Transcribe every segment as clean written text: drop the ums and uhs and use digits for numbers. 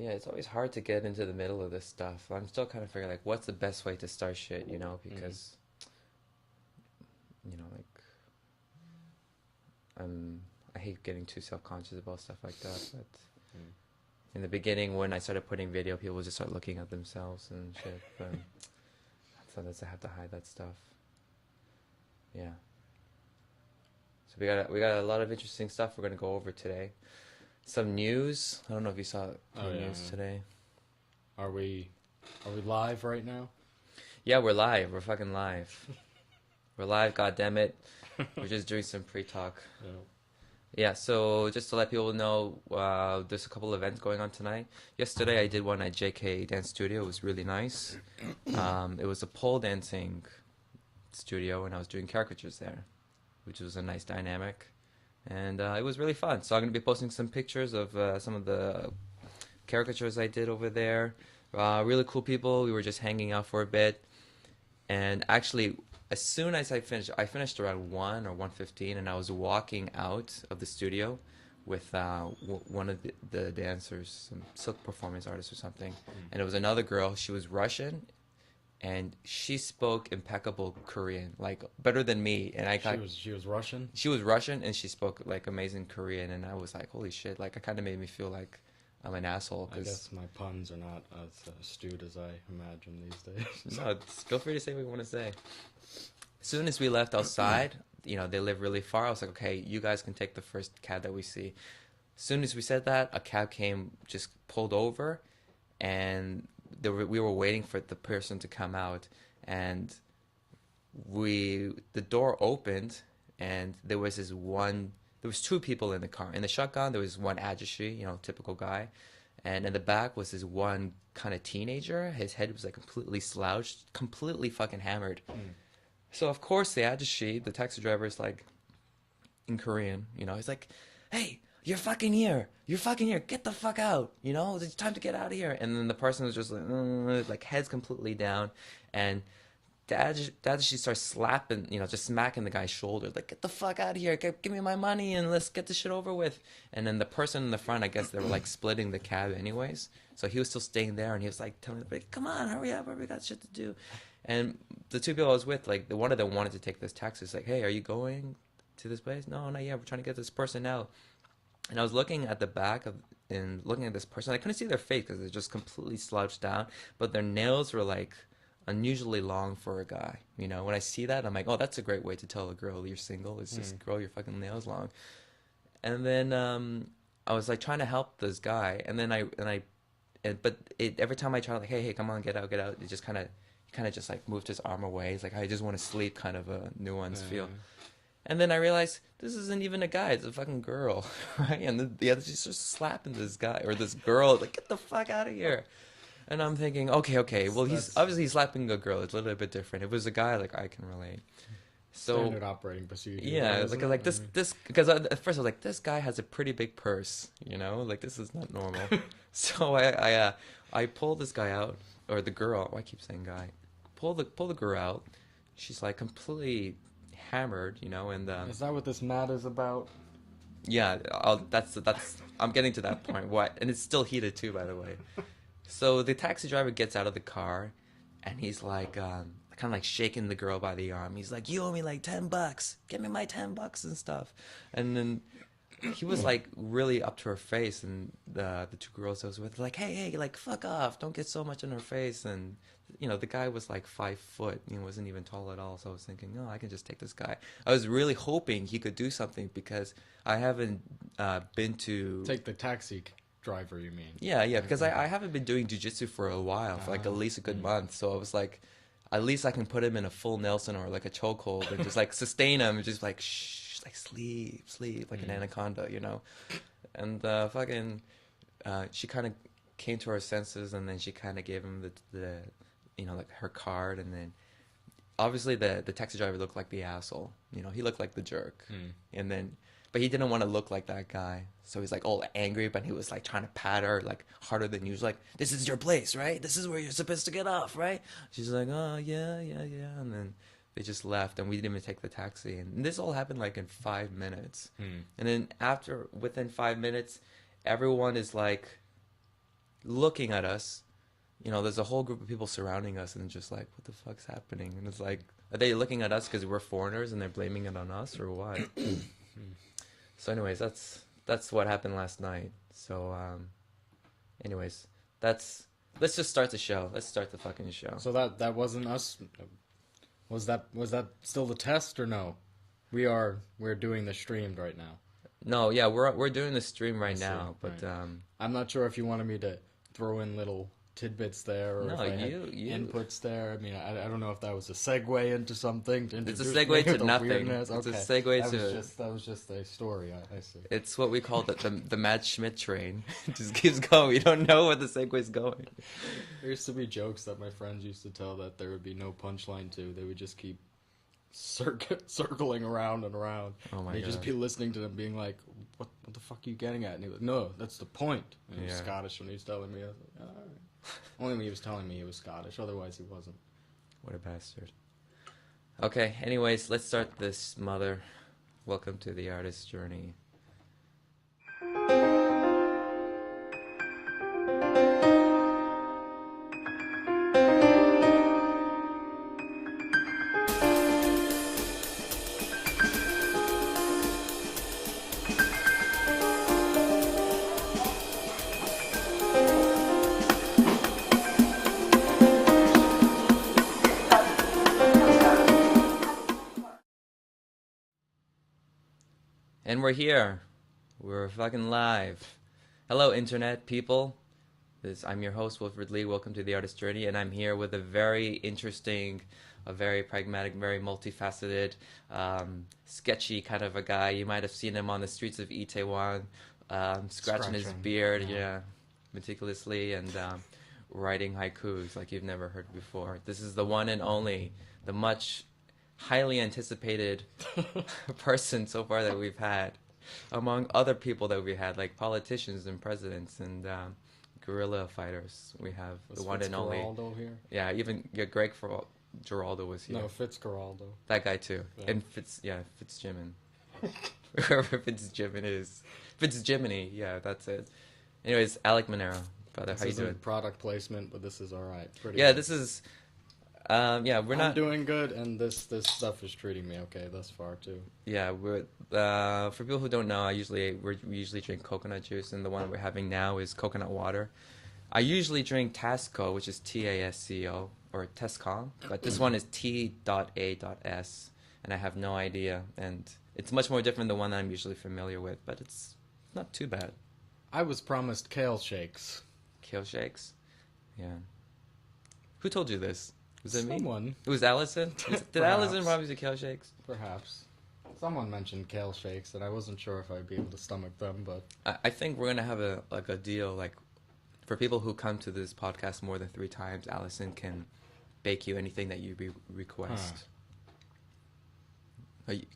Yeah, it's always hard to get into the middle of this stuff. I'm still kind of figuring like what's the best way to start shit, Mm. because like I'm I hate getting too self-conscious about stuff like that. But Mm. in the beginning, when I started putting video, people would just start looking at themselves and shit. But sometimes I have to hide that stuff. Yeah. So we got a lot of interesting stuff we're gonna go over today. Some news. I don't know if you saw Oh any yeah. news today. Are we are we live right now? Yeah, we're live. We're fucking live. We're live. God damn it. We're just doing some pre-talk. Yeah. Yeah. So just to let people know, there's a couple events going on tonight. Yesterday I did one at JK Dance Studio. It was really nice. It was a pole dancing studio, and I was doing caricatures there, which was a nice dynamic, and it was really fun. So I'm gonna be posting some pictures of some of the caricatures I did over there. Really cool people. We were just hanging out for a bit, and actually, as soon as I finished around 1 or 1:15, and I was walking out of the studio with one of the dancers, some silk performance artist or something, Mm. and it was another girl. She was Russian, and she spoke impeccable Korean, like better than me. And I She got was she was Russian. she was Russian and she spoke like amazing Korean, and I was like, holy shit! Like, it kind of made me feel like I'm an asshole I because guess my puns are not as astute as I imagine these days. no, feel free to say what you want to say. As soon as we left outside, they live really far. I was like, okay, you guys can take the first cab that we see. As soon as we said that, a cab came, just pulled over, and we were waiting for the person to come out, and the door opened, and there was two people in the car. In the shotgun, there was one ajushi, typical guy, and in the back was this one kind of teenager. His head was like completely slouched, completely fucking hammered. Mm. So of course the ajushi, the taxi driver, is like in Korean, he's like, "Hey, you're fucking here. You're fucking here. Get the fuck out. It's time to get out of here." And then the person was just like heads completely down, and Dad, she starts slapping, just smacking the guy's shoulder, like, "Get the fuck out of here, give me my money, and let's get this shit over with." And then the person in the front, I guess they were like splitting the cab anyways, so he was still staying there, and he was like telling everybody, "Come on, hurry up, we got shit to do." And the two people I was with, like, the one of them wanted to take this taxi. It's like, "Hey, are you going to this place?" "No, not yet. We're trying to get this person out." And I was looking at the back of and looking at this person. I couldn't see their face because they're just completely slouched down, but their nails were like unusually long for a guy. When I see that, I'm like, oh, that's a great way to tell a girl you're single. Is just Mm. grow your fucking nails long. And then I was like trying to help this guy, and then but every time I try, like, hey, come on, get out, get out. It just he kind of just like moved his arm away. It's like, I just want to sleep, kind of a nuanced feel. Yeah. And then I realized this isn't even a guy; it's a fucking girl, right? And the other, she's just slapping this guy or this girl, like, "Get the fuck out of here!" And I'm thinking, okay. Well, he's That's obviously slapping a girl. It's a little bit different. If it was a guy, like, I can relate. So standard operating procedure, though, yeah, isn't like it? I this mean, this because at first I was like, this guy has a pretty big purse, like, this is not normal. So I pull this guy out, or the girl. I keep saying guy. Pull the girl out. She's like completely hammered, and is that what this mat is about? yeah, that's I'm getting to that point. What? And it's still heated too, by the way. So the taxi driver gets out of the car, and he's like, kind of like shaking the girl by the arm. He's like, "You owe me like $10. Give me my $10 and stuff." And then he was like really up to her face, and the two girls I was with, like, hey, like, fuck off, don't get so much in her face. And the guy was like 5 foot, wasn't even tall at all. So I was thinking, no, I can just take this guy. I was really hoping he could do something because I haven't been to. Take the taxi driver, you mean? Yeah, because Okay. I haven't been doing jujitsu for a while, for like at least a good Mm. month. So I was like, at least I can put him in a full Nelson or like a chokehold and just like sustain him, and just like, shh, like, sleep, like an Mm. anaconda. And fucking, she kind of came to her senses, and then she kind of gave him the like her card, and then obviously the taxi driver looked like the asshole. He looked like the jerk, Mm. and then. But he didn't want to look like that guy. So he's like all angry, but he was like trying to pat her like harder than usual. Like, "This is your place, right? This is where you're supposed to get off, right?" She's like, "Oh, yeah. And then they just left, and we didn't even take the taxi. And this all happened like in 5 minutes. Mm. And then within 5 minutes, everyone is like looking at us. There's a whole group of people surrounding us, and just like, what the fuck's happening? And it's like, are they looking at us because we're foreigners and they're blaming it on us, or what? So, anyways, that's what happened last night. So, anyways, let's just start the show. Let's start the fucking show. So that wasn't us. Was that still the test or no? We're doing the streamed right now. No, yeah, we're doing the stream right now, but right. I'm not sure if you wanted me to throw in little tidbits there or no, if I had inputs there. I mean, I don't know if that was a segue into something. It's a segue to nothing. Weirdness. It's okay. a segue to. That was just a story. I see. It's what we call the Matt Schmidt train. It just keeps going. We don't know where the segue's going. There used to be jokes that my friends used to tell that there would be no punchline to. They would just keep circling around and around. Oh my god. You'd just be listening to them being like, what the fuck are you getting at? And he was like, no, that's the point. And he was Scottish when he was telling me. I was like, all right. Only when he was telling me he was Scottish. Otherwise he wasn't. What a bastard. Okay, anyways, let's start this mother. Welcome to the artist's journey. And we're here. We're fucking live. Hello, internet people. I'm your host, Wilfred Lee. Welcome to the Artist Journey, and I'm here with a very interesting, a very pragmatic, very multifaceted, sketchy kind of a guy. You might have seen him on the streets of Itaewon, scratching his beard, meticulously, and writing haikus like you've never heard before. This is the one and only, the much highly anticipated person so far that we've had, among other people that we had, like politicians and presidents and guerrilla fighters. We have the one and only. Here? Yeah, even Greg Giraldo was here. No, Fitzgeraldo. That guy too, yeah. and Fitzjimin. Whoever Fitzjimin is, Fitzjiminy. Yeah, that's it. Anyways, Alec Miniero, brother, how you doing? Product placement, but this is all right. Pretty yeah, good. this is. We're not. I'm doing good, and this stuff is treating me okay thus far too. Yeah, we're for people who don't know, we usually drink coconut juice, and the one we're having now is coconut water. I usually drink Tasco, which is TASCO, or Tescom, but this one is T.A.S, and I have no idea, and it's much more different than the one that I'm usually familiar with, but it's not too bad. I was promised kale shakes. Kale shakes? Yeah. Who told you this? Was it Someone. me? It was Allison? Did Allison promise you kale shakes? Perhaps. Someone mentioned kale shakes, and I wasn't sure if I'd be able to stomach them, but... I think we're going to have a deal, like, for people who come to this podcast more than 3 times, Allison can bake you anything that you request.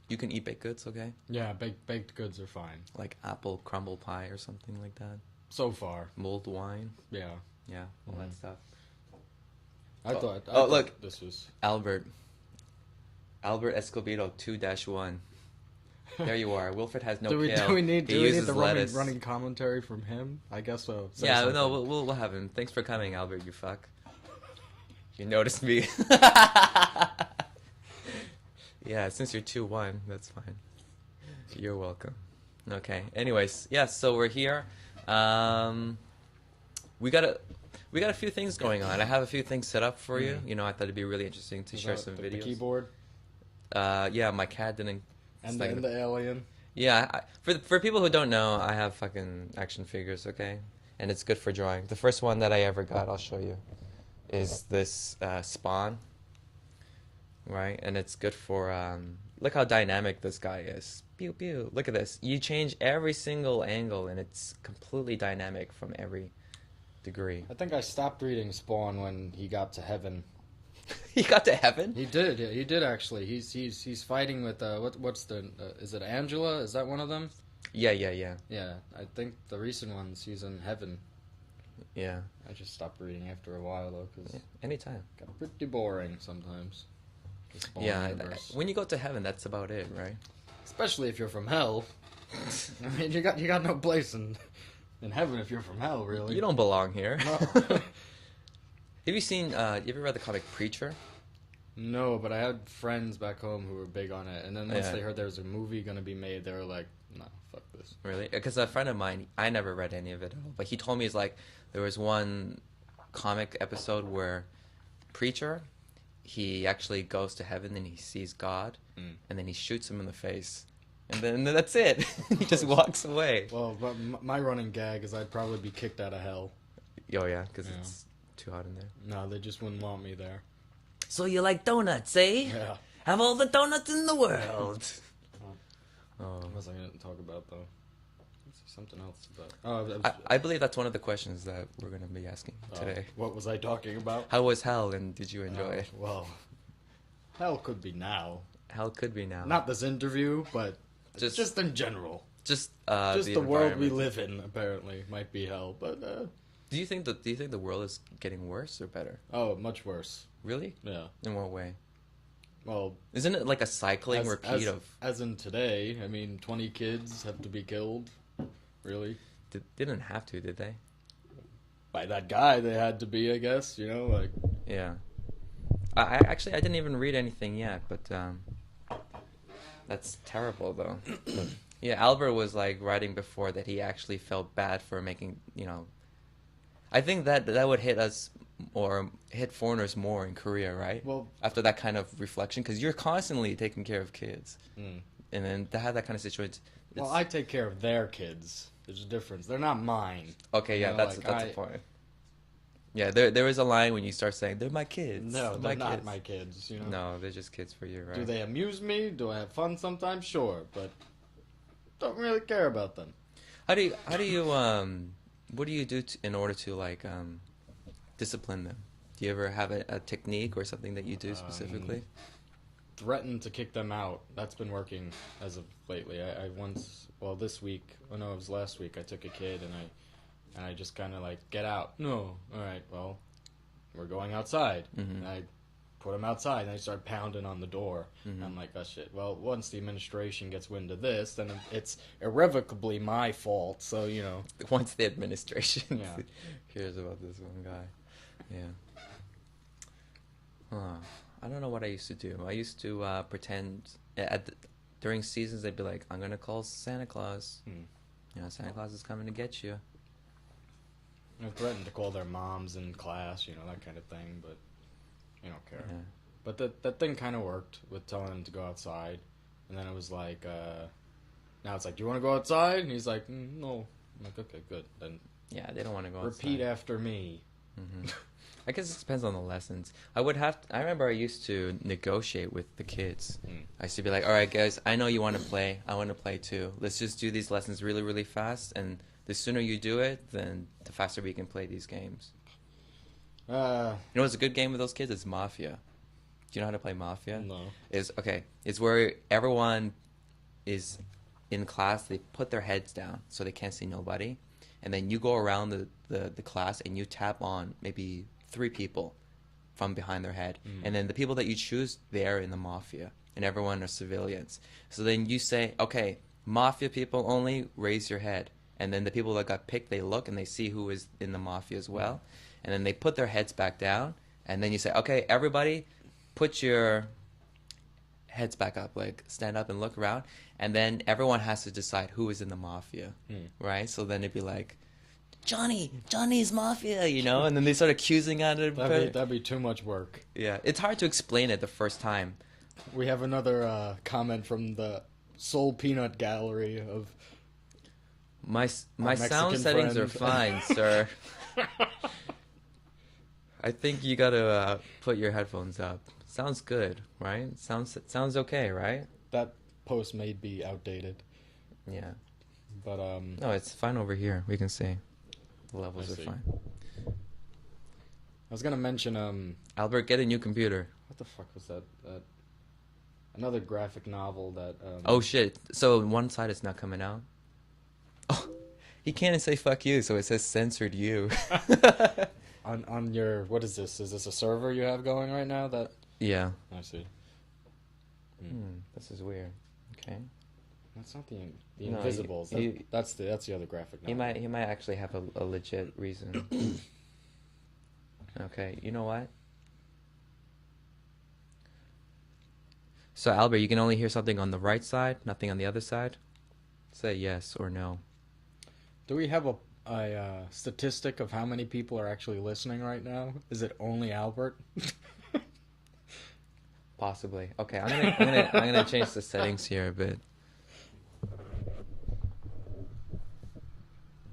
You can eat baked goods, okay? Yeah, baked goods are fine. Like apple crumble pie or something like that? So far. Mulled wine? Yeah. Yeah, all that stuff. I thought look, this was... Albert Escobedo 2-1. There you are. Wilfred has no kale. Do we need the lettuce. running commentary from him? I guess so. Yeah, something. No, we'll have him. Thanks for coming, Albert, you fuck. You noticed me. Yeah, since you're 2-1, that's fine. You're welcome. Okay. Anyways, yeah, so we're here. We got a few things going on. I have a few things set up for you. You know, I thought it'd be really interesting to share some videos. The keyboard? Yeah, my cat didn't... And the alien? Yeah, for people who don't know, I have fucking action figures, okay? And it's good for drawing. The first one that I ever got, I'll show you, is this Spawn. Right? And it's good for... look how dynamic this guy is. Pew, pew. Look at this. You change every single angle, and it's completely dynamic from every degree. I think I stopped reading Spawn when he got to heaven. He got to heaven? He did. Yeah, he did actually. He's fighting with what's the is it Angela? Is that one of them? Yeah. Yeah, I think the recent ones he's in heaven. Yeah. I just stopped reading after a while though, because anytime. Got pretty boring sometimes. Yeah, when you go to heaven, that's about it, right? Especially if you're from hell. I mean, you got no place in in heaven if you're from hell, really. You don't belong here. No. Have you seen? You ever read the comic Preacher? No, but I had friends back home who were big on it, and then once Yeah. they heard there was a movie gonna be made, they were like, "No, fuck this." Really? Because a friend of mine, I never read any of it at all, but he told me it's like there was one comic episode where Preacher, he actually goes to heaven and he sees God, and then he shoots him in the face, and then that's it. He just walks away. Well, but my running gag is I'd probably be kicked out of hell. Oh yeah, because Yeah. it's too hot in there. No, they just wouldn't want me there. So you like donuts, eh? Yeah. Have all the donuts in the world. Oh. What was I going to talk about, though? Let's see, something else about... I believe that's one of the questions that we're going to be asking today. What was I talking about? How was hell, and did you enjoy it? Well, hell could be now. Hell could be now. Not this interview, but Just in general. Just The world we environment. live in, apparently, might be hell. But, Do you think the world is getting worse or better? oh, much worse. Really? Yeah. In what way? Well, Isn't it like a cycling repeat of? As in today, I mean, 20 kids have to be killed. Really? Didn't have to, did they? By that guy, they had to be, I guess. You know, like... Yeah. I actually I didn't even read anything yet, but that's terrible though. Yeah, Albert was like writing before that he actually felt bad for making, I think that would hit us or hit foreigners more in Korea, right? Well, After that kind of reflection, because you're constantly taking care of kids, and then to have that kind of situation. well, I take care of their kids. There's a difference. They're not mine. Okay, yeah, You know, that's like, the point. Yeah, there is a line when you start saying they're my kids. No, my they're not kids. my kids. You know. No, they're just kids for you, right? Do they amuse me? Do I have fun sometimes? Sure, but don't really care about them. How do you what do you do in order to like discipline them? Do you ever have a technique or something that you do specifically? Threaten to kick them out. That's been working as of lately. I once, well, this week. Oh no, it was last week. I took a kid and I just kind of like, get out. No, all right. Well, we're going outside. And I put him outside, and I start pounding on the door. I'm like, oh shit. Well, once the administration gets wind of this, then it's irrevocably my fault. So Once the administration Yeah. hears about this one guy, yeah. Huh. I don't know what I used to do. I used to pretend during seasons they'd be like, I'm gonna call Santa Claus. Santa Claus is coming to get you. I threatened to call their moms in class, that kind of thing, but you don't care. Yeah. But that thing kind of worked with telling him to go outside, and then it was like, now it's like, do you want to go outside? And he's like, no. I'm like, okay, good. Then Yeah, they don't want to go repeat outside. after me. I guess it depends on the lessons. I remember I used to negotiate with the kids. I used to be like, all right, guys, I know you want to play. I want to play too. Let's just do these lessons really, really fast. And the sooner you do it, then the faster we can play these games. You know what's a good game with those kids? It's Mafia. Do you know how to play Mafia? No. It's where everyone is in class. They put their heads down so they can't see nobody. And then you go around the class and you tap on maybe 3 people from behind their head. And then the people that you choose, they're in the Mafia. And everyone are civilians. So then you say, okay, Mafia people only, raise your head. And then the people that got picked, they look and they see who is in the Mafia as well. And then they put their heads back down. And then you say, okay, everybody, put your heads back up. Like, stand up and look around. And then everyone has to decide who is in the Mafia. Right? So then it'd be like, Johnny's Mafia, And then they start accusing on it. That'd be too much work. Yeah. It's hard to explain it the first time. We have another comment from the Soul Peanut Gallery of... My Mexican sound settings friend. are fine, sir. I think you gotta put your headphones up. Sounds good, right? Sounds okay, right? That post may be outdated, Yeah. but No, it's fine over here. We can see. The levels I are see. fine. I was gonna mention Albert, get a new computer. what the fuck was that? Another graphic novel that Oh shit! So one side is not coming out. Oh, he can't say "fuck you," so it says "censored you." on your, what is this? Is this a server you have going right now? That Yeah. I see. This is weird. Okay. That's not the No, Invisibles. you- That's the other graphic He novel. might actually have a legit reason. Okay, you know what? So Albert, you can only hear something on the right side, nothing on the other side. Say yes or no. Do we have a statistic of how many people are actually listening right now? Is it only Albert? Possibly. Okay, I'm gonna change the settings here a bit.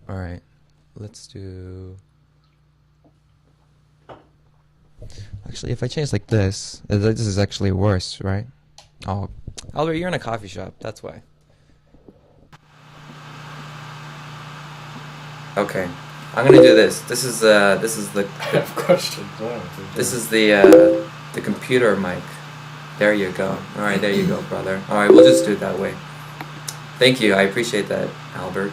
All right, let's do. Actually, if I change like this is actually worse, right? Oh, Albert, you're in a coffee shop. That's why. Okay, I'm gonna do this. This is the I have questions. this is the computer mic. There you go. All right, there you go, brother. All right, we'll just do it that way. Thank you. I appreciate that, Albert.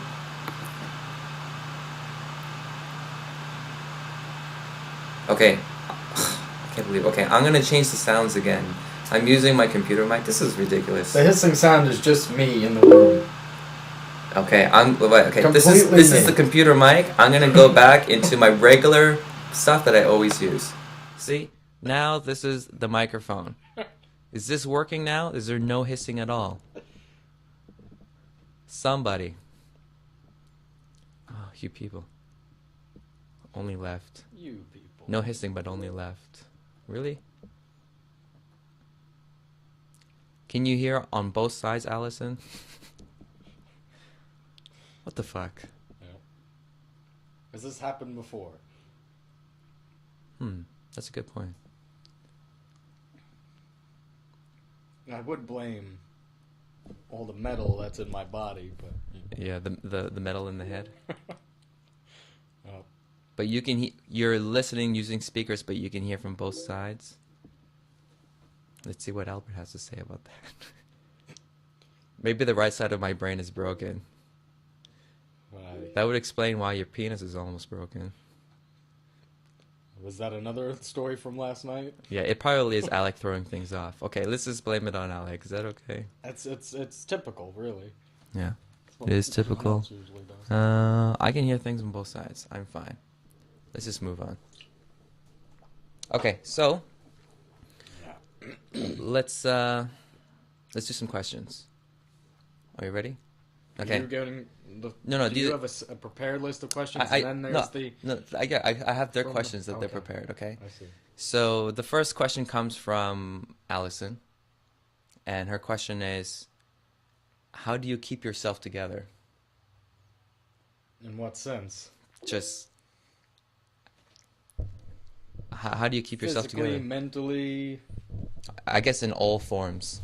Okay. I can't believe. Okay, I'm gonna change the sounds again. I'm using my computer mic. This is ridiculous. The hissing sound is just me in the room. Okay, okay. This Completely is me. the computer mic. I'm gonna go back into my regular stuff that I always use. See? Now this is the microphone. Is this working now? Is there no hissing at all? Somebody. Oh, you people. Only left. You people. No hissing, but only left. Really? Can you hear on both sides, Allison? What the fuck? Yeah. Has this happened before? That's a good point. I would blame all the metal that's in my body, but Yeah, the metal in the head. Oh. But you can you're listening using speakers, but you can hear from both sides. Let's see what Albert has to say about that. Maybe the right side of my brain is broken. That would explain why your penis is almost broken. Was that another story from last night? Yeah, it probably is Alec throwing things off. Okay, let's just blame it on Alec. Is that okay? It's typical, really. Yeah, It's what it is everyone typical. else usually does. I can hear things on both sides. I'm fine. Let's just move on. Okay, so let's do some questions. Are you ready? Okay. You're getting the, No, do these you are- have a prepared list of questions, and then there's I have their From the- questions that they're okay. prepared. Okay. I see. So the first question comes from Allison, and her question is, "How do you keep yourself together?" In what sense? Just how do you keep yourself Physically, together? mentally. I guess in all forms.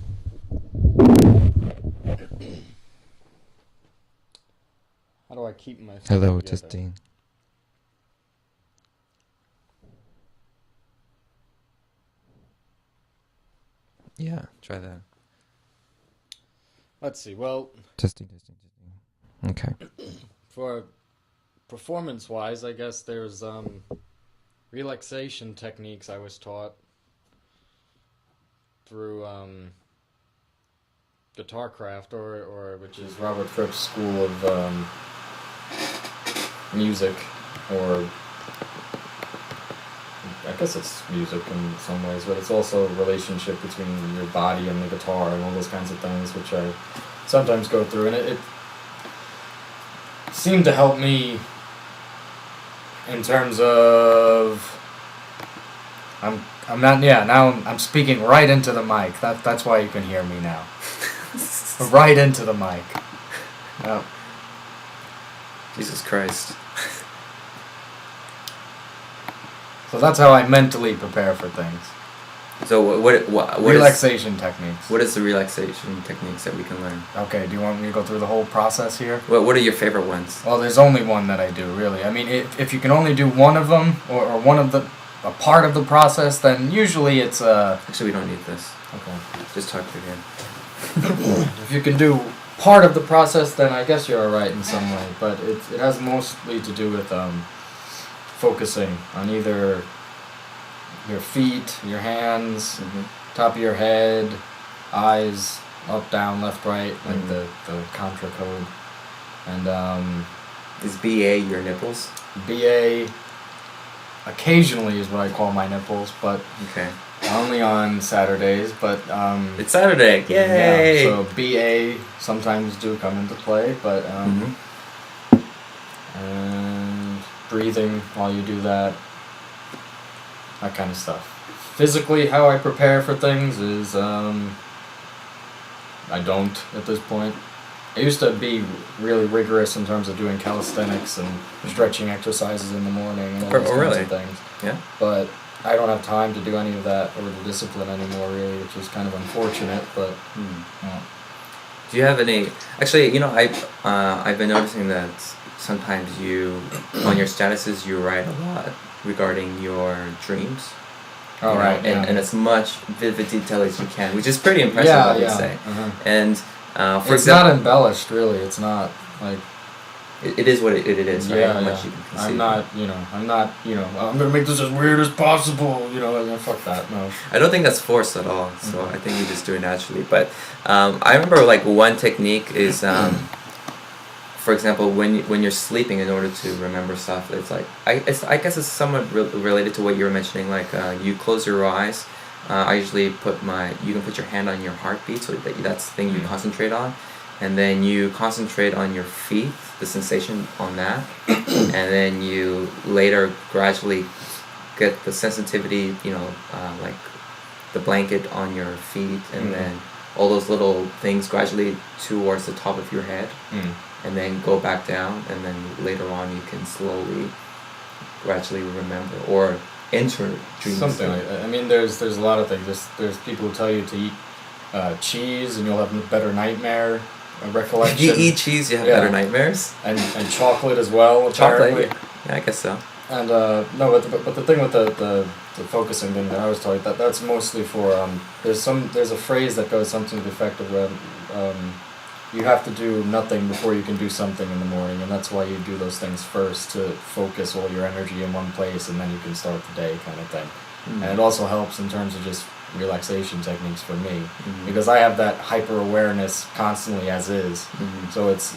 How do I keep myself Hello, together? testing. Yeah, try that. Let's see. Well, Testing. Okay. for performance-wise, I guess there's relaxation techniques I was taught through Guitarcraft, or which is Robert Fripp's school of music, or I guess it's music in some ways, but it's also a relationship between your body and the guitar and all those kinds of things, which I sometimes go through, and it seemed to help me in terms of I'm speaking right into the mic. That's why you can hear me now. Right into the mic. Yep. Jesus Christ. So that's how I mentally prepare for things. So what Relaxation techniques. what is the relaxation techniques that we can learn? Okay, do you want me to go through the whole process here? What are your favorite ones? Well, there's only one that I do, really. I mean, if you can only do one of them, or one of a part of the process, then usually it's Actually, we don't need this. okay. Just talk to him. If you can do part of the process, then I guess you're alright in some way. But it has mostly to do with focusing on either your feet, your hands, top of your head, eyes, up, down, left, right, like the contra code. And Is BA your nipples? BA occasionally is what I call my nipples, but Okay. only on Saturdays. But It's Saturday. Yay! yeah, so BA sometimes do come into play, but and breathing while you do that kind of stuff. Physically, how I prepare for things is I don't at this point. I used to be really rigorous in terms of doing calisthenics and stretching exercises in the morning and all those kinds of things. Yeah. But I don't have time to do any of that or the discipline anymore, really, which is kind of unfortunate. But yeah. Do you have any? Actually, you know, I've been noticing that sometimes you, on your statuses, you write a lot regarding your dreams. Oh, you know, right. And as much vivid detail as you can, which is pretty impressive, I would say. And for it's example, not embellished, really. It's not like. It is what it is, right? How much you can conceive. I'm not, I'm gonna make this as weird as possible, fuck that, no. I don't think that's forced at all, so I think you just do it naturally. But I remember like one technique is, for example, when you're sleeping, in order to remember stuff, it's like, I guess it's somewhat related to what you were mentioning, like you close your eyes. I usually you can put your hand on your heartbeat, so that's the thing you concentrate on. And then you concentrate on your feet, the sensation on that, and then you later gradually get the sensitivity, like the blanket on your feet, and then all those little things gradually towards the top of your head, and then go back down, and then later on you can slowly, gradually remember or enter dreams. Something like that. I mean, there's a lot of things. There's people who tell you to eat cheese and you'll have a better nightmare. Recollection. If you eat cheese, you have better nightmares. And chocolate as well. Apparently. Chocolate, yeah, I guess so. And no, but the thing with the focusing thing that I was told that's mostly for there's a phrase that goes something to the effect of you have to do nothing before you can do something in the morning, and that's why you do those things first, to focus all your energy in one place, and then you can start the day, kind of thing. And it also helps in terms of just relaxation techniques for me, because I have that hyper awareness constantly as is. So it's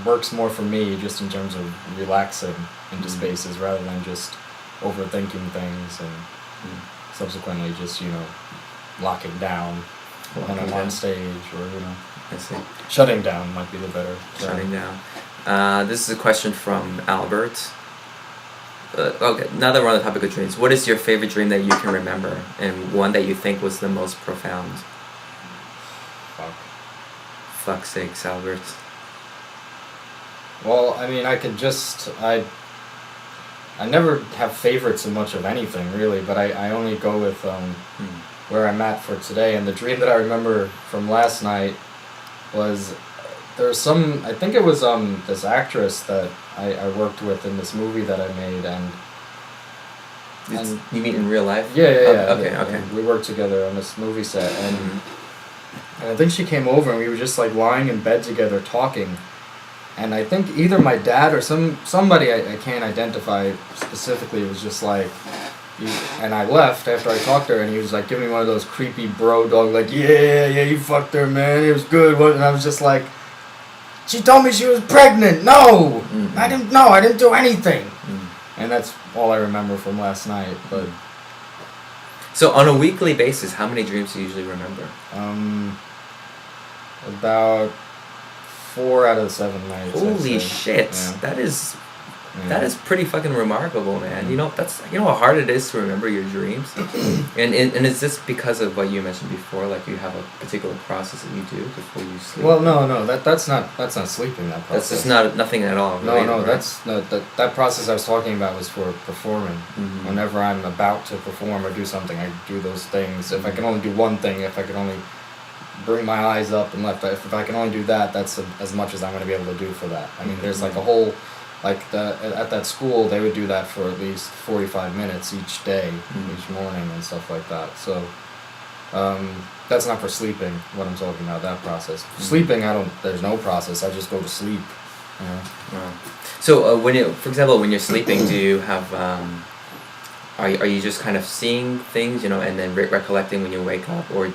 works more for me just in terms of relaxing into spaces rather than just overthinking things and subsequently just locking down when I'm on stage, or I see. Shutting down might be the better term. Shutting down. This is a question from Albert. Okay, now that we're on the topic of dreams, what is your favorite dream that you can remember, and one that you think was the most profound? Fuck's sakes, Albert. Well, I mean, I never have favorites in much of anything, really, but I only go with where I'm at for today. And the dream that I remember from last night was, I think it was this actress that I worked with in this movie that I made, and you mean in real life? Yeah. Okay. We worked together on this movie set, and I think she came over and we were just like lying in bed together talking, and I think either my dad or somebody I can't identify specifically was just like, and I left after I talked to her, and he was like giving me one of those creepy bro dog, like, yeah, you fucked her, man, it was good, and I was just like, she told me she was pregnant. No, I didn't do anything. And that's all I remember from last night. But so on a weekly basis, how many dreams do you usually remember? About 4 out of 7 nights. Holy shit! Yeah. That is pretty fucking remarkable, man. You know how hard it is to remember your dreams, and is this because of what you mentioned before? Like you have a particular process that you do before you sleep. Well, no, that's not sleeping. That process. That's just nothing at all. No, right? That's that process I was talking about was for performing. Whenever I'm about to perform or do something, I do those things. If I can only do one thing, if I can only bring my eyes up and left, if I can only do that, that's as much as I'm going to be able to do for that. I mean, there's like a whole. Like at that school, they would do that for at least 45 minutes each day, each morning, and stuff like that. So that's not for sleeping. What I'm talking about, that process. Sleeping, there's no process. I just go to sleep. So for example, when you're sleeping, do you have are you just kind of seeing things, you know, and then recollecting when you wake up, or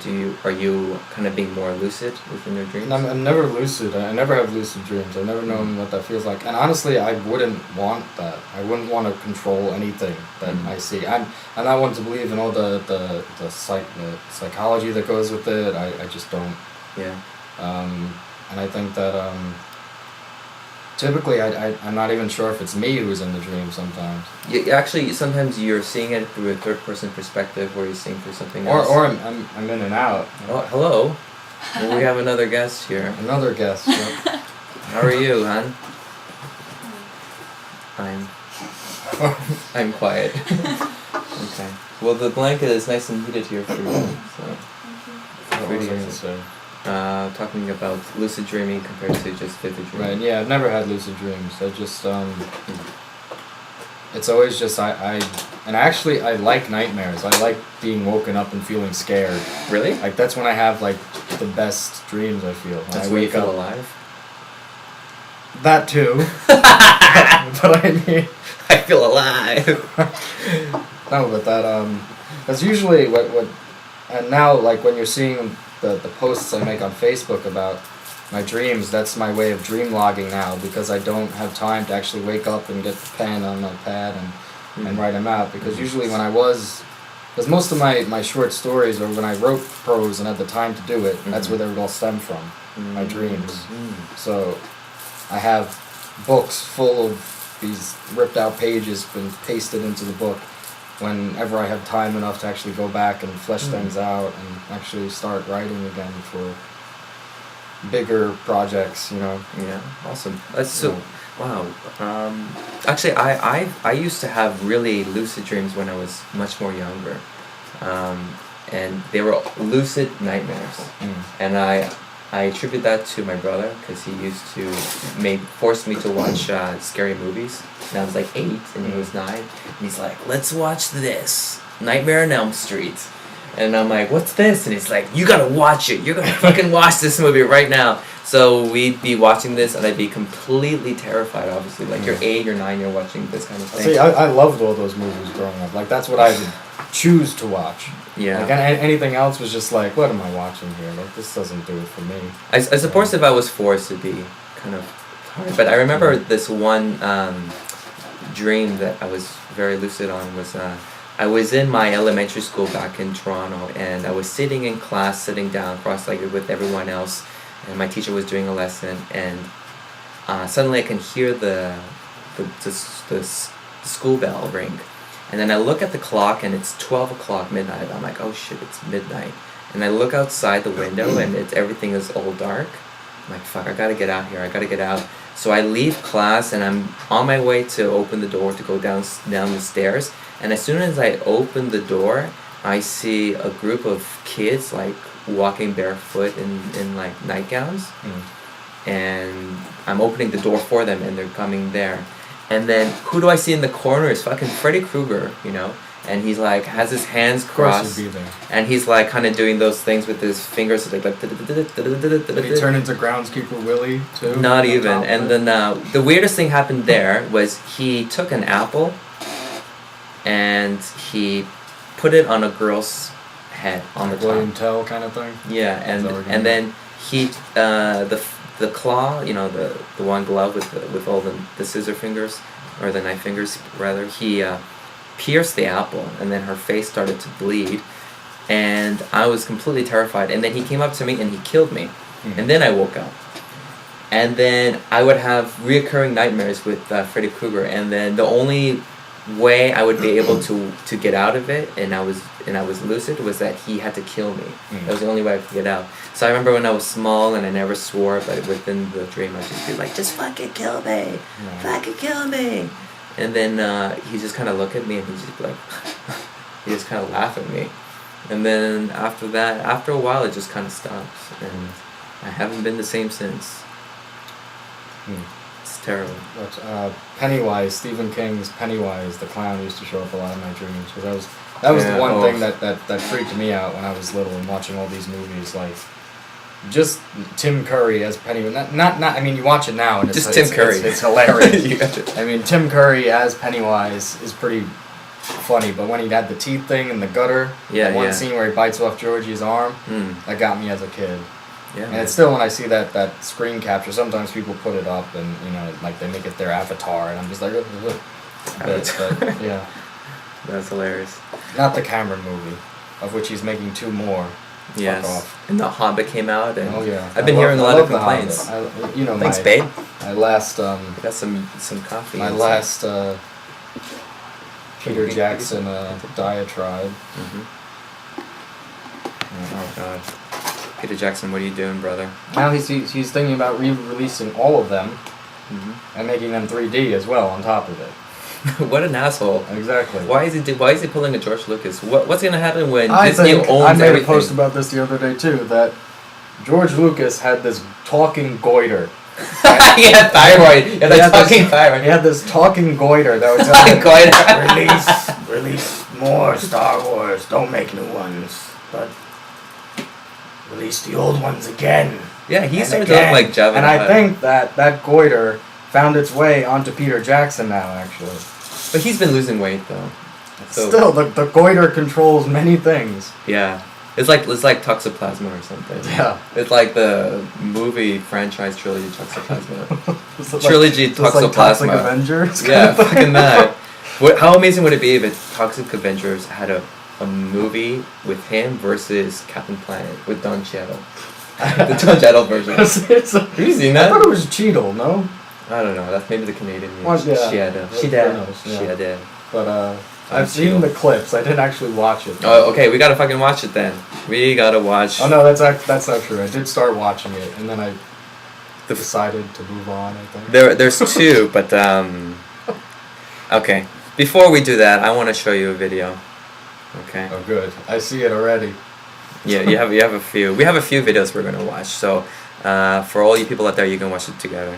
are you kind of being more lucid within your dreams? I'm never lucid. I never have lucid dreams. I've never known what that feels like. And honestly, I wouldn't want that. I wouldn't want to control anything that I see. I'm not one to believe in all the psychology that goes with it. I just don't. Yeah. And I think that typically I'm not even sure if it's me who's in the dream sometimes. Actually, sometimes you're seeing it through a third-person perspective, where you're seeing through something else. Or I'm in and out. Oh, hello. Well, we have another guest here. Another guest. Yep. How are you, hon? I'm quiet. Okay. Well, the blanket is nice and heated here for you. So. What was I gonna say? Talking about lucid dreaming compared to just vivid dreaming. Right. Yeah, I've never had lucid dreams. I just it's always just and actually I like nightmares. I like being woken up and feeling scared. Really? Like that's when I have like the best dreams. I feel. That's I where you wake feel up. alive. That too. But I mean, I feel alive. no, but that that's usually what and now like when you're seeing the posts I make on Facebook about my dreams, that's my way of dream logging now, because I don't have time to actually wake up and get the pen on my pad and write them out, because usually when because most of my short stories, or when I wrote prose and had the time to do it, that's where they would all stem from, my dreams. So I have books full of these ripped out pages been pasted into the book whenever I have time enough to actually go back and flesh things out and actually start writing again for bigger projects, you know. Yeah, awesome. That's so. Wow. Actually, I used to have really lucid dreams when I was much more younger, and they were lucid nightmares, and I attribute that to my brother, because he used to force me to watch scary movies. And I was like 8 and he was 9, and he's like, "Let's watch this, Nightmare on Elm Street." And I'm like, "What's this?" And he's like, "You gotta watch it. You're gonna fucking watch this movie right now." So we'd be watching this, and I'd be completely terrified, obviously. Like, you're 8, you're 9, you're watching this kind of thing. See, I loved all those movies growing up. Like, that's what I would choose to watch. Yeah. Like, anything else was just like, what am I watching here? Like, this doesn't do it for me. I suppose if I was forced, it'd be kind of hard. But I remember this one dream that I was very lucid on was... I was in my elementary school back in Toronto, and I was sitting in class, sitting down cross-legged with everyone else, and my teacher was doing a lesson, and suddenly I can hear the school bell ring, and then I look at the clock, and it's 12 o'clock midnight. I'm like, oh shit, it's midnight. And I look outside the window, and everything is all dark. I'm like, fuck, I gotta get out here, I gotta get out. So I leave class, and I'm on my way to open the door to go down the stairs. And as soon as I open the door, I see a group of kids like walking barefoot in like nightgowns. And I'm opening the door for them, and they're coming there. And then who do I see in the corner is fucking Freddy Krueger, you know? And he's like, has his hands crossed, and he's like kind of doing those things with his fingers, like Did he turn into Groundskeeper Willie too? Not even. And then the weirdest thing happened there was he took an apple and he put it on a girl's head on the top. William Tell kind of thing. Yeah, and then he the claw, you know, the one glove with all the scissor fingers, or the knife fingers rather, he pierced the apple, and then her face started to bleed, and I was completely terrified. And then he came up to me and he killed me, and then I woke up. And then I would have reoccurring nightmares with Freddy Krueger, and then the only way I would be able to get out of it, and I was lucid, was that he had to kill me. That was the only way I could get out. So I remember when I was small and I never swore, but within the dream I'd just be like, "Just fucking kill me, fucking kill me." And then he just kind of look at me, and he just be like, he just kind of laugh at me. And then after that, after a while, it just kind of stops, and I haven't been the same since. It's terrible. But Pennywise, Stephen King's Pennywise, the clown, used to show up a lot in my dreams, because that was the one thing that freaked me out when I was little and watching all these movies, like just Tim Curry as Pennywise. Not. I mean, you watch it now and it's just Tim Curry. It's hilarious. I mean, Tim Curry as Pennywise is pretty funny, but when he had the teeth thing in the gutter, Yeah, that one yeah. scene where he bites off Georgie's arm, that got me as a kid. Yeah, And man. it's still when I see that screen capture, sometimes people put it up and, you know, like they make it their avatar, and I'm just like, ugh. But, yeah. That's hilarious. Not the Cameron movie, of which he's making 2 more. Yes. Fuck off. And The Hobbit came out, and Oh, yeah. I've been hearing a lot of complaints. You know, Thanks, babe. my last, Got some coffee. my last, Peter Jackson, diatribe. Oh, God. Peter Jackson, what are you doing, brother? Now he's thinking about re-releasing all of them and making them 3D as well on top of it. What an asshole! Exactly. Why is he pulling a George Lucas? What's gonna happen when I Disney think owns I made everything? a post about this the other day too. That George Lucas had this talking goiter. He had thyroid. He had talking thyroid. He had this talking goiter that would tell him, Goiter. release more Star Wars. Don't make new ones, but release the old ones again. Yeah, he and started again. talking like Java. And I think that goiter found its way onto Peter Jackson now, actually. But he's been losing weight though. So, Still, the goiter controls many things. yeah, it's like Toxoplasma or something. Yeah. It's like the movie franchise trilogy Toxoplasma. Is it Trilogy just like Toxic Toxoplasma. Avengers? Yeah, fucking that. How amazing would it be if Toxic Avengers had a movie with him versus Captain Planet with Don Cheadle? The Don Cheadle version. Have you seen I that? thought it was Cheadle, no? I don't know. That's maybe the Canadian name. Well, yeah. Cheadle. Yeah. Cheadle. But I've seen the clips. I didn't actually watch it. Oh, okay. We gotta fucking watch it then. We gotta watch. Oh no, that's not true. I did start watching it, and then I decided to move on. I think There's 2, but okay. Before we do that, I want to show you a video. Okay. Oh, good. I see it already. Yeah, you have a few. We have a few videos we're gonna watch. So, for all you people out there, you can watch it together.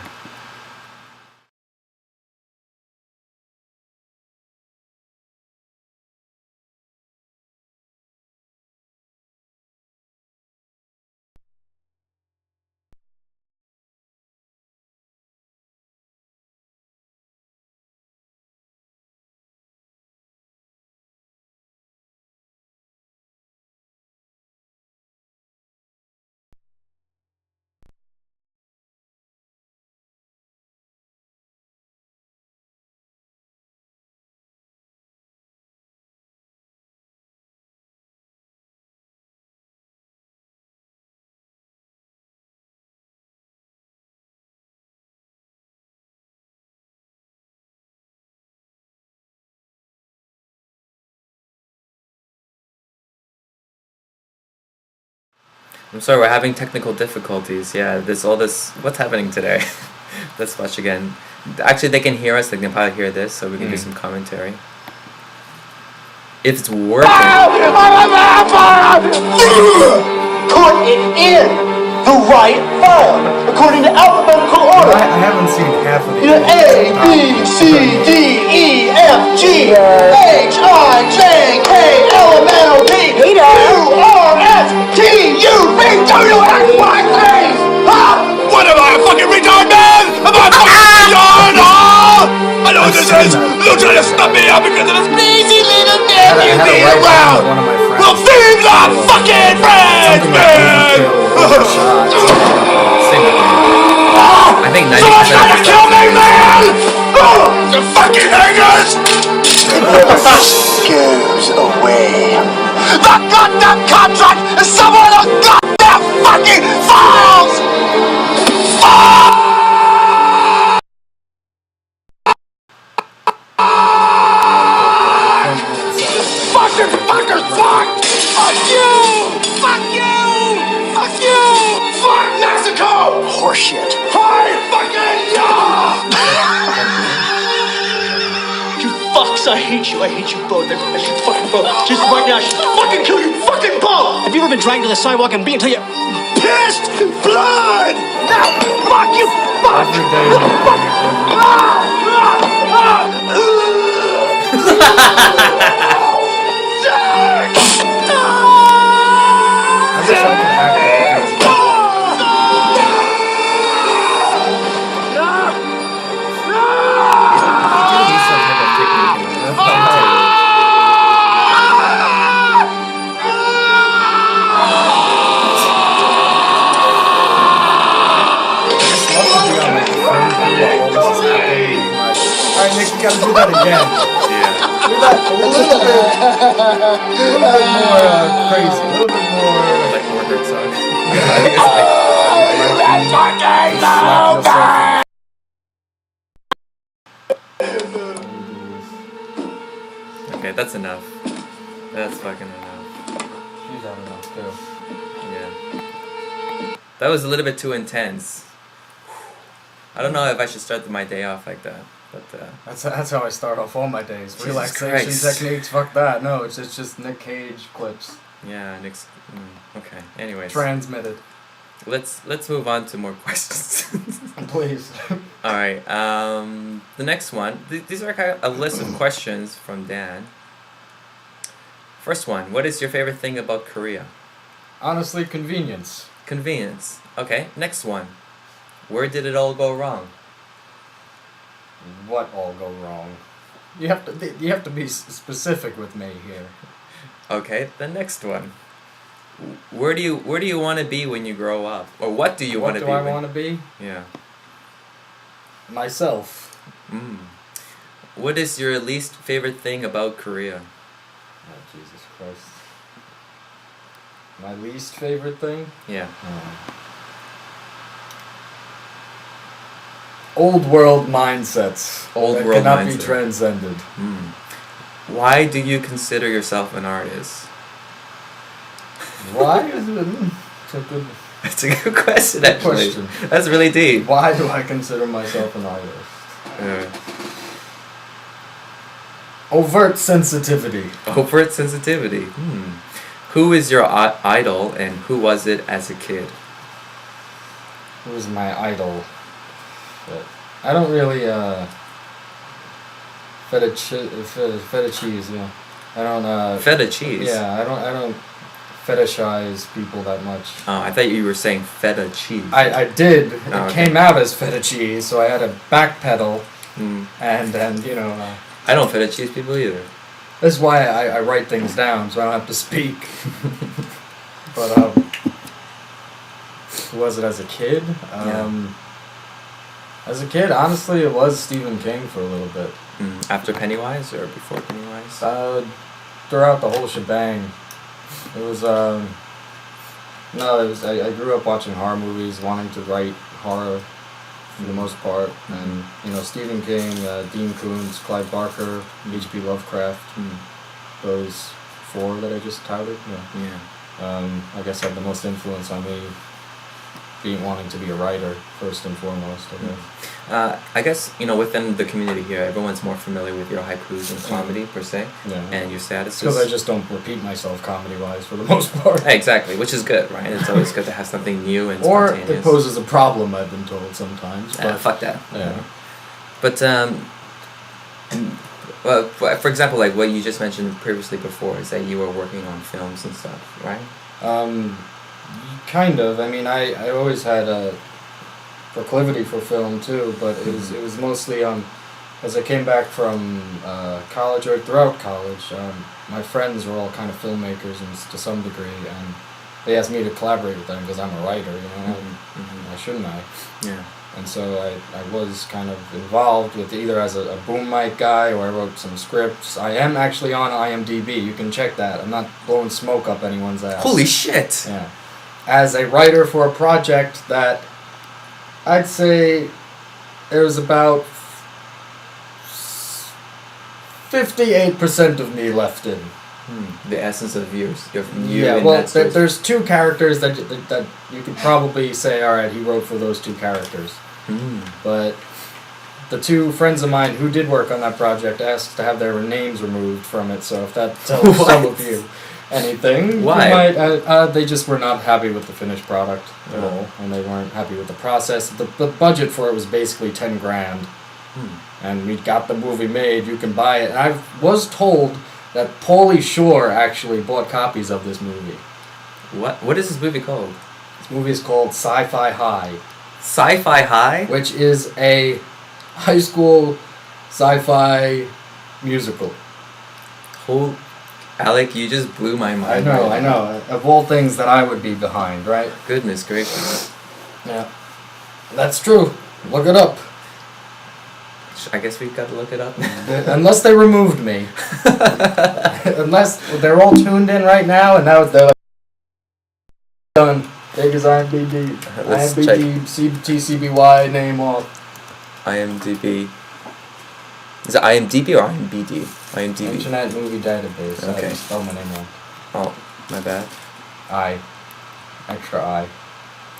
I'm sorry, we're having technical difficulties. Yeah, what's happening today? Let's watch again. Actually, they can hear us. They can probably hear this, so we can do some commentary. If it's working. Put it in the right file, according to alphabetical order. I haven't seen half of You these. A, B, C, D, E, F, G, H, I, J, K, L, M, N, O, P, Q, R, S, T, U, V, W, X, Y, Z. What am I, a fucking retard, man? Am I a fucking retard? I know what this is. They're trying to stop me out because of this crazy little man you be around. One of my friends. Well, feed the fucking friends, man! I think 90% Someone's of trying to this kill me, man! The fucking hangers! It never goes away. The goddamn contract is somewhere in the goddamn fucking files! Fuckers, fuckers, fuck! Fuck you! Fuck you! Fuck you! Fuck Mexico! Horseshit. Hi, fucking yeah! You fucks, I hate you both. I should fucking both. Just right now, I should fucking kill you fucking both! Have you ever been dragged to the sidewalk and beat until you pissed blood? Now, fuck you! Fuck! I wish I could act Alright, Nick, you gotta do that again. Yeah. Do that a little bit more crazy, a little bit more. Like more hurt songs. Okay, that's enough. That's fucking enough. She's had enough too. Yeah. That was a little bit too intense. I don't know if I should start my day off like that, but That's how I start off all my days. Jesus Relaxation Christ. techniques, fuck that. No, it's just Nick Cage clips yeah, next. Okay. Anyways, transmitted. let's move on to more questions. Please. All right. The next one. These are kind of a list of questions from Dan. First one. What is your favorite thing about Korea? Honestly, convenience. Convenience. Okay. Next one. Where did it all go wrong? What all go wrong? You have to be specific with me here. Okay. The next one. Where do you want to be when you grow up, or what do you want to be? What do I want to be? Yeah. Myself. What is your least favorite thing about Korea? Oh, Jesus Christ. My least favorite thing? Yeah. Old world mindsets. Old that world cannot be mindset. transcended. Why do you consider yourself an artist? Why is it? It's a good That's a good question, actually. question. That's really deep. Why do I consider myself an artist? Overt sensitivity. Overt sensitivity. Who is your idol, and who was it as a kid? Who is my idol? But I don't really feta cheese. Yeah, I don't. Feta cheese. Yeah, I don't fetishize people that much. Oh, I thought you were saying feta cheese. I did. Oh, It okay. came out as feta cheese, so I had to backpedal, and you know. I don't feta cheese people either. That's why I write things down, so I don't have to speak. But who was it as a kid? As a kid, honestly, it was Stephen King for a little bit. After Pennywise or before Pennywise? Throughout the whole shebang. It was no, it was I grew up watching horror movies, wanting to write horror for the most part, and you know Stephen King, Dean Koontz, Clive Barker, H.P. Lovecraft, those four that I just touted. Yeah. I guess had the most influence on me, wanting to be a writer first and foremost. I guess. I guess, within the community here, everyone's more familiar with your haikus and comedy per se, and your statuses. Because I just don't repeat myself comedy-wise for the most part. Exactly, which is good, right? It's always good to have something new and or spontaneous. it poses a problem, I've been told sometimes. But Fuck that. Yeah. But well, for example, like what you just mentioned previously before, is that you were working on films and stuff, right? Kind of. I mean, I always had a proclivity for film too, but it was mostly as I came back from college or throughout college. My friends were all kind of filmmakers to some degree, and they asked me to collaborate with them because I'm a writer, why shouldn't I? Yeah. And so I was kind of involved with either as a boom mic guy, or I wrote some scripts. I am actually on IMDB. You can check that. I'm not blowing smoke up anyone's ass. Holy shit! Yeah. As a writer for a project that I'd say there was about 58% of me left in. The essence of you Yeah, in well, that story. there's two characters that you could probably say, all right, he wrote for those two characters. But the two friends of mine who did work on that project asked to have their names removed from it, so if that tells some of you anything, Why? you might, they just were not happy with the finished product at all, and they weren't happy with the process. The budget for it was basically $10,000, and we got the movie made. You can buy it. And I was told that Pauly Shore actually bought copies of this movie. What is this movie called? This movie is called Sci-Fi High. Sci-Fi High? Which is a high school sci-fi musical. Alec, you just blew my mind. I know. Of all things that I would be behind, right? Goodness gracious. Yeah. That's true. Look it up. I guess we've got to look it up. Unless they removed me. Unless they're all tuned in right now, and now they're like, done. Big as IMDB. Let's IMDB, TCBY, name off. IMDb. Is it IMDb or IMBD? IMDb. Internet Movie Database. Okay. I spelled my name wrong. Oh, my bad. I. Extra I.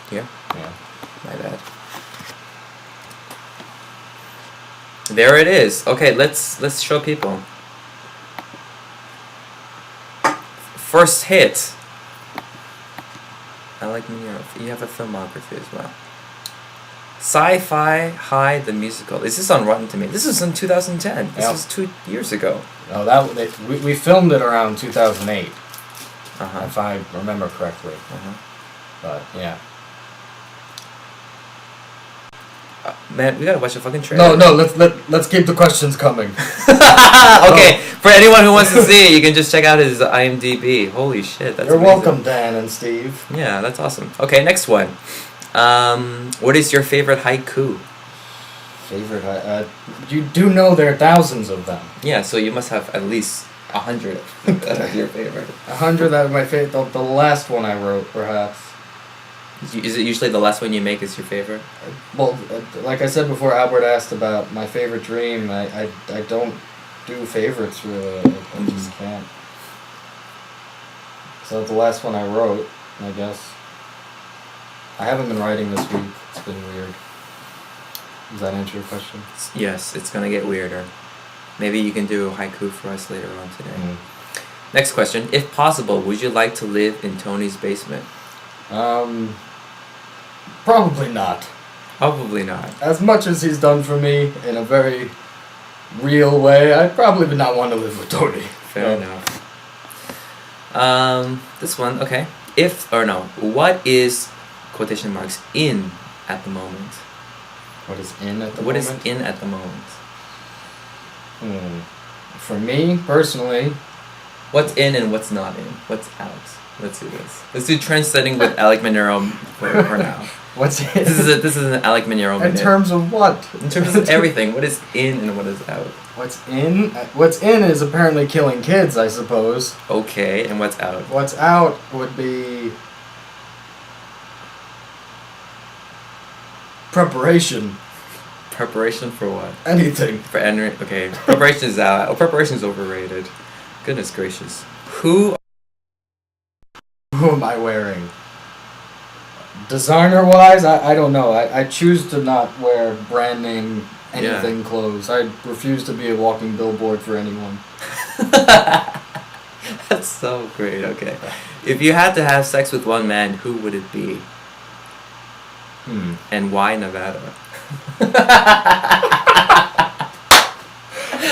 Here? Yeah. My bad. There it is. Okay, let's show people. First hit. Alec Miniero. You have a filmography as well. Sci-Fi High the Musical. Is this on Rotten Tomatoes? This is in 2010. This Yep. was 2 years ago. No, we filmed it around 2008, Uh-huh. if I remember correctly. Uh-huh. But yeah. Man, we gotta watch the fucking trailer. No, let's keep the questions coming. Okay, for anyone who wants to see it, you can just check out his IMDb. Holy shit, that's You're amazing. welcome, Dan and Steve. Yeah, that's awesome. Okay, next one. What is your favorite haiku? Favorite? You do know there are thousands of them. Yeah, so you must have at least 100 that are your favorite. 100 that are my favorite. The last one I wrote, perhaps. Is it usually the last one you make is your favorite? Well, like I said before, Albert asked about my favorite dream. I don't do favorites really. I just can't. So the last one I wrote, I guess. I haven't been writing this week. It's been weird. Does that answer your question? Yes, it's gonna get weirder. Maybe you can do a haiku for us later on today. Mm. Next question. If possible, would you like to live in Tony's basement? Probably not. Probably not. As much as he's done for me in a very real way, I'd probably not want to live with Tony. Fair enough. This one, okay. What is quotation marks in at the moment? What is in at the What moment? is in at the moment? For me, personally, What's in and what's not in? What's out? Let's do this. Let's do trend setting with Alec Miniero for now. what's in? This is an Alec Miniero In minute. terms of what? In terms of everything, what is in and what is out? What's in? What's in is apparently killing kids, I suppose. Okay, and what's out? What's out would be preparation. Preparation for what? Anything. For entering. Okay, preparation is out. Oh, preparation is overrated. Goodness gracious. Who? Who am I wearing? Designer wise, I don't know. I choose to not wear brand name anything clothes. I refuse to be a walking billboard for anyone. That's so great. Okay, if you had to have sex with one man, who would it be? And why Nevada?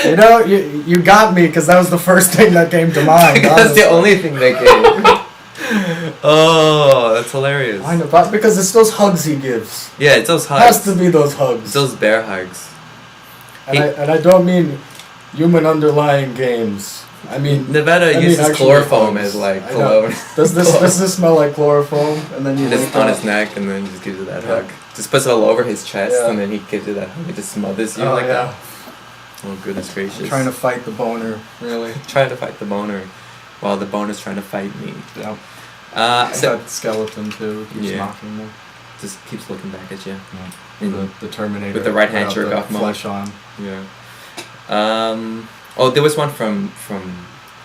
You know, you got me because that was the first thing that came to mind. That's the only thing that came. Oh, that's hilarious. I know, but because it's those hugs he gives. Yeah, it's those It hugs. has to be those hugs. It's those bear hugs. And I don't mean human underlying games. I mean Nevada uses actually chloroform hugs. as like I know. cologne. Does this smell like chloroform? And then you Just wake on up. his neck, and then just gives you that Yeah. hug. Just puts it all over his chest, Yeah. and then he gives you that hug. He just smothers you Oh, like yeah. that. Oh goodness gracious! Trying to fight the boner, really. Trying to fight the boner, while the boner's trying to fight me. Yeah. So That skeleton too keeps Yeah. knocking me. just keeps looking back at you. Yeah. And- The Terminator with the right hand without jerk the off mode. flesh on. Yeah. Oh, there was one from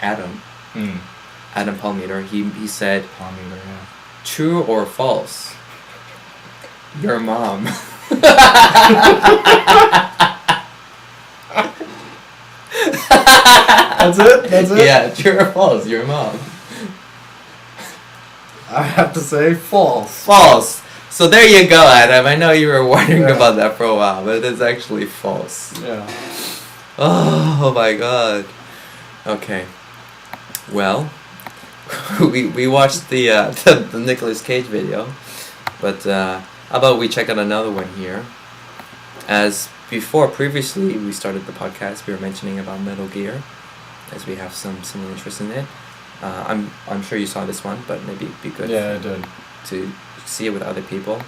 Adam. Adam Palmeter. He said, Palmeter, yeah. "True or false? Your mom." That's it? That's it? Yeah, true or false? Your mom. I have to say false. False. So there you go, Adam. I know you were wondering Yeah. about that for a while, but it's actually false. Yeah. Oh my god. Okay. Well, we watched the Nicolas Cage video, but how about we check out another one here? As previously we started the podcast, we were mentioning about Metal Gear, as we have some interest in it. I'm sure you saw this one, but maybe it'd be good Yeah, I did. to see it with other people.